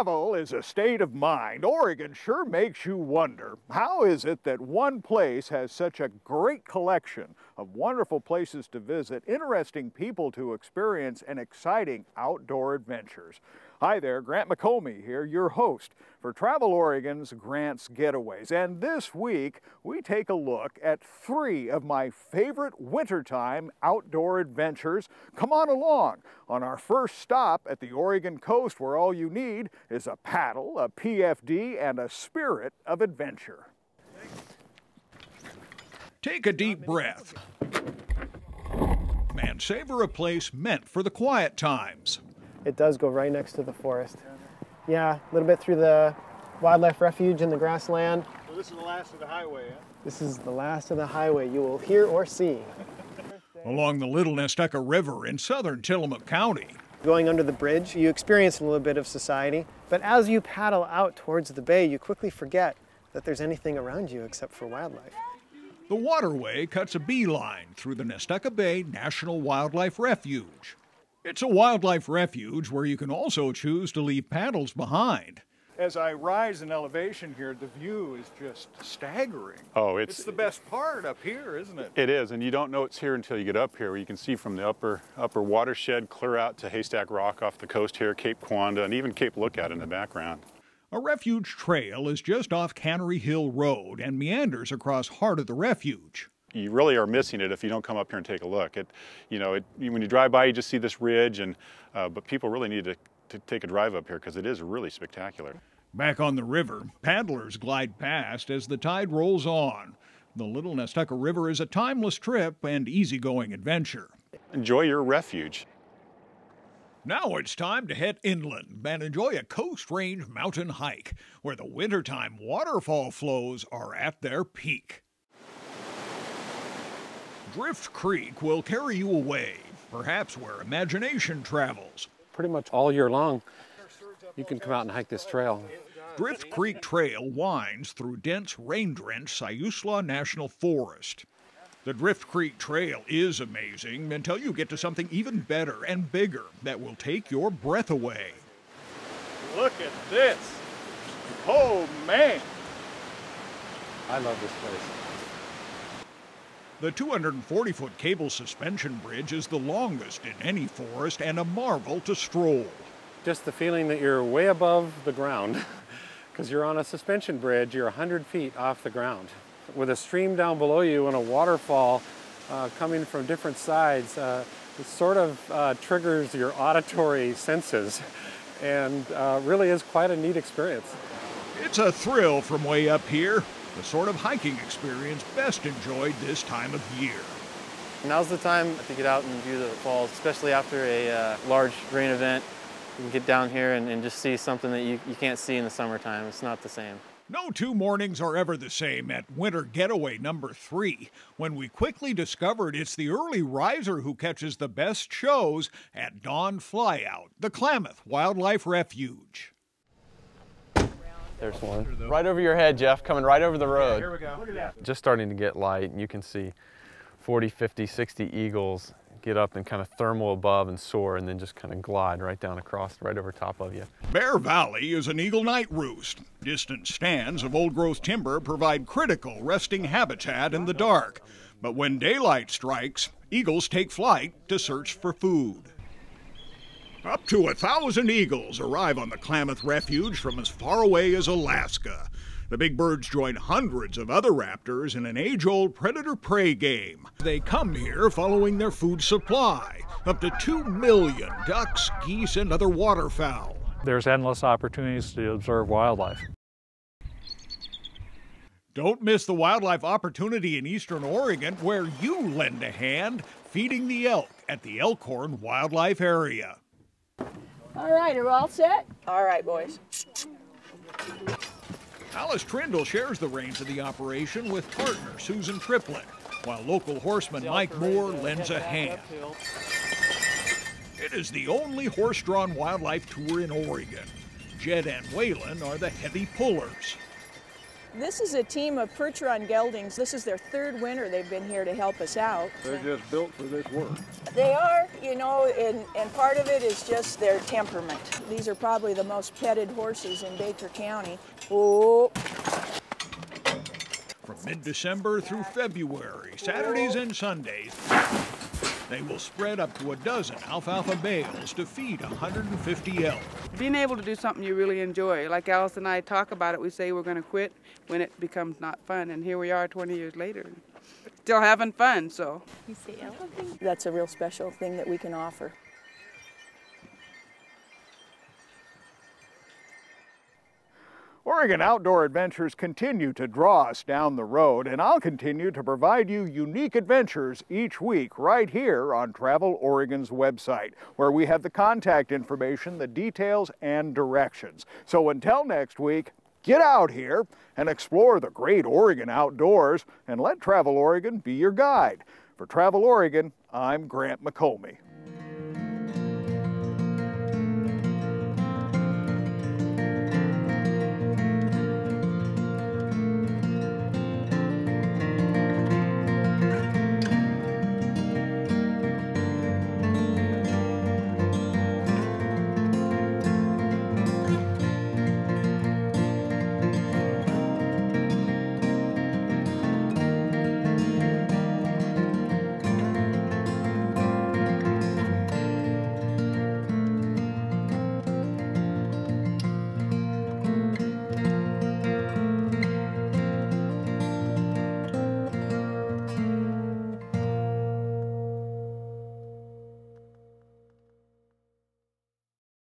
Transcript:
Travel is a state of mind. Oregon sure makes you wonder. How is it that one place has such a great collection of wonderful places to visit, interesting people to experience, and exciting outdoor adventures? Hi there, Grant McComey here, your host for Travel Oregon's Grant's Getaways. And this week, we take a look at 3 of my favorite wintertime outdoor adventures. Come on along on our first stop at the Oregon coast, where all you need is a paddle, a PFD, and a spirit of adventure. Take a deep breath and savor a place meant for the quiet times. It does go right next to the forest. Yeah, a little bit through the wildlife refuge in the grassland. So this is the last of the highway, huh? This is the last of the highway you will hear or see. Along the Little Nestucca River in southern Tillamook County. Going under the bridge, you experience a little bit of society, but as you paddle out towards the bay, you quickly forget that there's anything around you except for wildlife. The waterway cuts a beeline through the Nestucca Bay National Wildlife Refuge. It's a wildlife refuge where you can also choose to leave paddles behind. As I rise in elevation here, the view is just staggering. Oh, it's the best part up here, isn't it? It is, and you don't know it's here until you get up here, where you can see from the upper watershed clear out to Haystack Rock off the coast here, Cape Quanda, and even Cape Lookout in the background. A refuge trail is just off Cannery Hill Road and meanders across heart of the refuge. You really are missing it if you don't come up here and take a look. When you drive by, you just see this ridge, but people really need to take a drive up here because it is really spectacular. Back on the river, paddlers glide past as the tide rolls on. The Little Nestucca River is a timeless trip and easygoing adventure. Enjoy your refuge. Now it's time to head inland and enjoy a Coast Range mountain hike where the wintertime waterfall flows are at their peak. Drift Creek will carry you away, perhaps where imagination travels. Pretty much all year long, you can come out and hike this trail. Drift Creek Trail winds through dense, rain-drenched Siuslaw National Forest. The Drift Creek Trail is amazing until you get to something even better and bigger that will take your breath away. Look at this. Oh, man. I love this place. The 240-foot cable suspension bridge is the longest in any forest and a marvel to stroll. Just the feeling that you're way above the ground because you're on a suspension bridge, you're 100 feet off the ground. With a stream down below you and a waterfall coming from different sides, it sort of triggers your auditory senses and really is quite a neat experience. It's a thrill from way up here. The sort of hiking experience best enjoyed this time of year. Now's the time to get out and view the falls, especially after a large rain event. You can get down here and just see something that you can't see in the summertime. It's not the same. No 2 mornings are ever the same at Winter Getaway number 3, when we quickly discovered it's the early riser who catches the best shows at Dawn Flyout, the Klamath Wildlife Refuge. There's one. Right over your head, Jeff, coming right over the road. Yeah, here we go. Look at that. Just starting to get light, and you can see 40, 50, 60 eagles get up and kind of thermal above and soar and then just kind of glide right down across, right over top of you. Bear Valley is an eagle night roost. Distant stands of old-growth timber provide critical resting habitat in the dark. But when daylight strikes, eagles take flight to search for food. Up to 1,000 eagles arrive on the Klamath Refuge from as far away as Alaska. The big birds join hundreds of other raptors in an age-old predator-prey game. They come here following their food supply, up to 2 million ducks, geese, and other waterfowl. There's endless opportunities to observe wildlife. Don't miss the wildlife opportunity in eastern Oregon, where you lend a hand feeding the elk at the Elkhorn Wildlife Area. All right, are we all set? All right, boys. Alice Trindle shares the reins of the operation with partner Susan Triplett, while local horseman Mike Moore lends a hand. It is the only horse-drawn wildlife tour in Oregon. Jed and Waylon are the heavy pullers. This is a team of percheron geldings. This is their third winter they've been here to help us out. They're just built for this work. They are, you know, and part of it is just their temperament. These are probably the most petted horses in Baker County. Oh. From mid-December through February, Saturdays and Sundays, they will spread up to a dozen alfalfa bales to feed 150 elk. Being able to do something you really enjoy, like Alice and I talk about it, we say we're going to quit when it becomes not fun, and here we are 20 years later, still having fun, so. You say elephant? That's a real special thing that we can offer. Oregon Outdoor Adventures continue to draw us down the road, and I'll continue to provide you unique adventures each week right here on Travel Oregon's website, where we have the contact information, the details, and directions. So until next week, get out here and explore the great Oregon outdoors, and let Travel Oregon be your guide. For Travel Oregon, I'm Grant McComey.